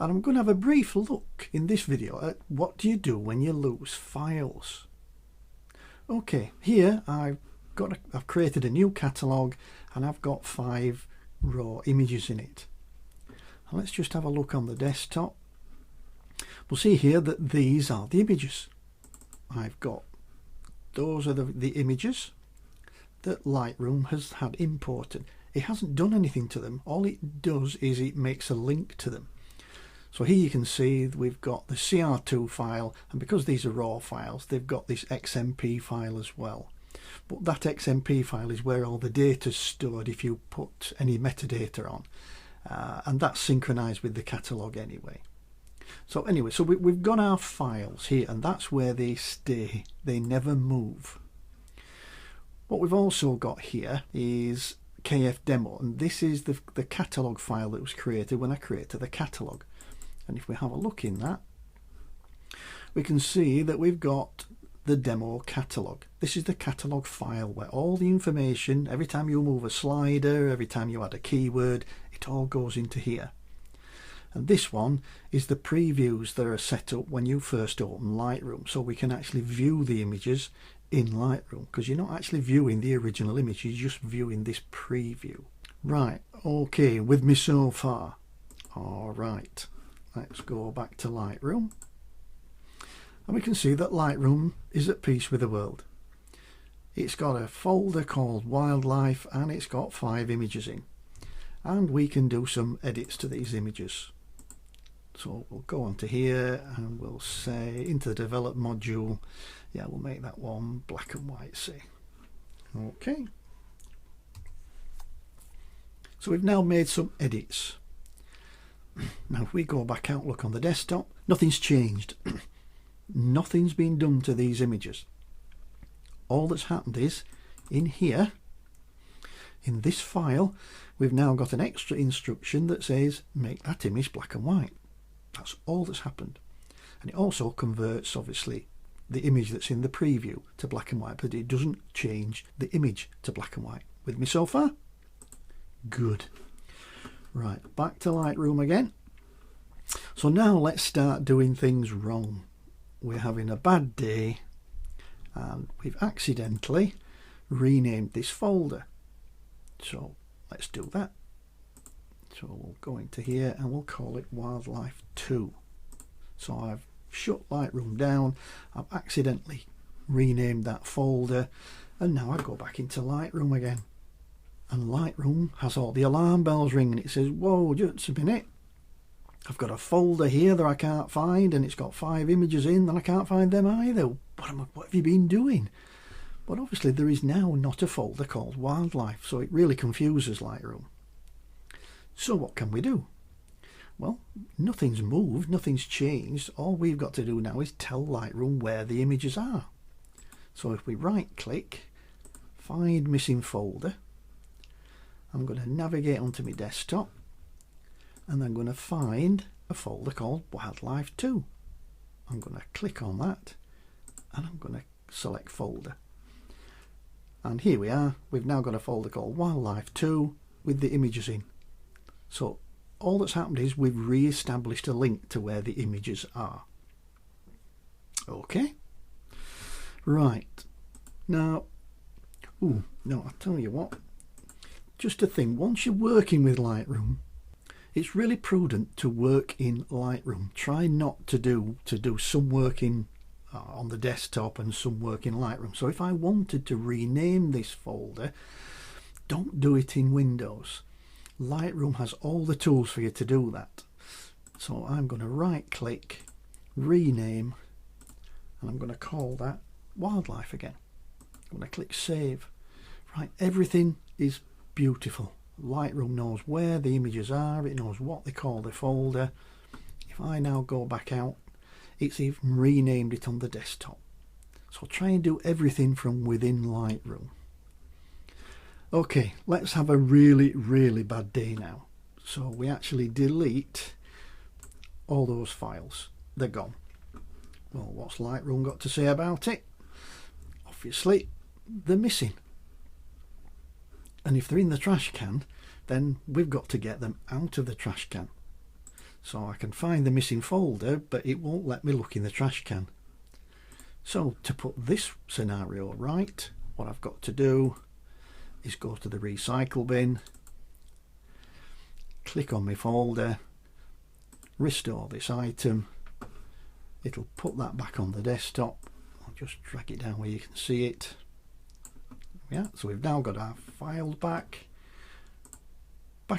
and I'm going to have a brief look in this video at what do you do when you lose files. Okay, here I've created a new catalogue and I've got 5 raw images in it. And let's just have a look on the desktop. We'll see here that these are the images. Those are the images that Lightroom has had imported. It hasn't done anything to them. All it does is it makes a link to them. So here you can see we've got the CR2 file, and because these are raw files, they've got this XMP file as well. But that XMP file is where all the data is stored if you put any metadata on, and that's synchronized with the catalog anyway. So anyway, so we've got our files here, and that's where they stay. They never move. What we've also got here is KF demo, and this is the catalog file that was created when I created the catalog. And if we have a look in that, we can see that we've got the demo catalog. This is the catalog file where all the information, every time you move a slider, every time you add a keyword, it all goes into here. And this one is the previews that are set up when you first open Lightroom, so we can actually view the images in Lightroom, because you're not actually viewing the original image, you're just viewing this preview. Right, okay, with me so far? All right, let's go back to Lightroom, and we can see that Lightroom is at peace with the world. It's got a folder called Wildlife, and it's got 5 images in, and we can do some edits to these images. So we'll go on to here and we'll say into the develop module, yeah, we'll make that one black and white, say. Okay, so we've now made some edits. Now if we go back out, look on the desktop, nothing's changed. Nothing's been done to these images. All that's happened is in here, in this file, we've now got an extra instruction that says make that image black and white. That's all that's happened. And it also converts obviously the image that's in the preview to black and white, but it doesn't change the image to black and white. With me so far? Good. Right, back to Lightroom again. So now let's start doing things wrong. We're having a bad day and we've accidentally renamed this folder. So let's do that. So we'll go into here and we'll call it Wildlife 2. So I've shut Lightroom down, I've accidentally renamed that folder, and now I go back into Lightroom again. And Lightroom has all the alarm bells ringing. It says, whoa, just a minute. I've got a folder here that I can't find, and it's got 5 images in, and I can't find them either. What have you been doing? But obviously there is now not a folder called Wildlife, so it really confuses Lightroom. So what can we do? Well, nothing's moved, nothing's changed. All we've got to do now is tell Lightroom where the images are. So if we right click, find missing folder, I'm going to navigate onto my desktop and I'm going to find a folder called Wildlife 2. I'm going to click on that and I'm going to select folder. And here we are, we've now got a folder called Wildlife 2 with the images in. So all that's happened is we've re-established a link to where the images are. Okay, right, now, no, I'll tell you what, just a thing, once you're working with Lightroom, it's really prudent to work in Lightroom. Try not to do some work in on the desktop and some work in Lightroom. So if I wanted to rename this folder, don't do it in Windows. Lightroom has all the tools for you to do that. So I'm going to right click, rename, and I'm going to call that Wildlife again. I'm going to click save. Right, everything is beautiful. Lightroom knows where the images are, it knows what they call the folder. If I now go back out, it's even renamed it on the desktop. So try and do everything from within Lightroom. Okay, let's have a really, really bad day now. So we actually delete all those files. They're gone. Well, what's Lightroom got to say about it? Obviously, they're missing. And if they're in the trash can, then we've got to get them out of the trash can. So I can find the missing folder, but it won't let me look in the trash can. So to put this scenario right, what I've got to do is go to the recycle bin, click on my folder, restore this item. It'll put that back on the desktop. I'll just drag it down where you can see it. Yeah, so we've now got our files back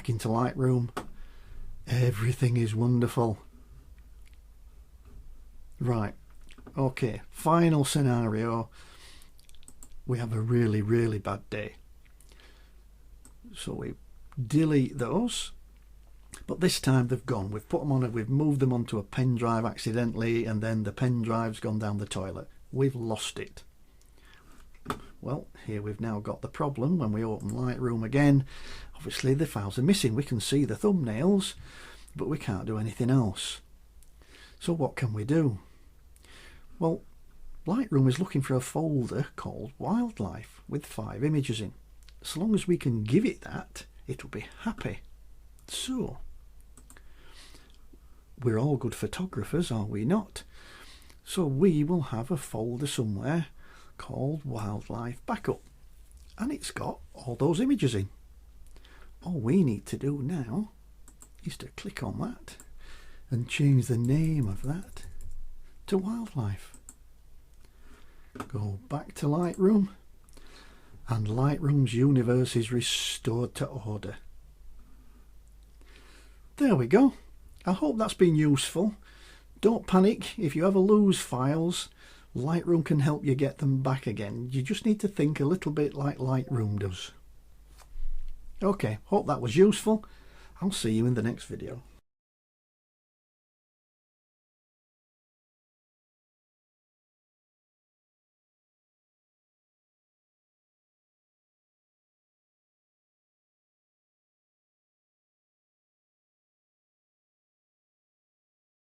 into Lightroom. Everything is wonderful. Right, okay, final scenario. We have a really bad day. So we delete those, but this time they've gone. We've put them on we've moved them onto a pen drive accidentally, and then the pen drive's gone down the toilet. We've lost it. Well, here we've now got the problem. When we open Lightroom again, obviously the files are missing. We can see the thumbnails, but we can't do anything else. So what can we do? Well, Lightroom is looking for a folder called Wildlife with 5 images in. As long as we can give it that, it'll be happy. So, we're all good photographers, are we not? So we will have a folder somewhere called Wildlife Backup, and it's got all those images in. All we need to do now is to click on that and change the name of that to Wildlife. Go back to Lightroom, and Lightroom's universe is restored to order. There we go. I hope that's been useful. Don't panic if you ever lose files. Lightroom can help you get them back again. You just need to think a little bit like Lightroom does. Okay, hope that was useful. I'll see you in the next video.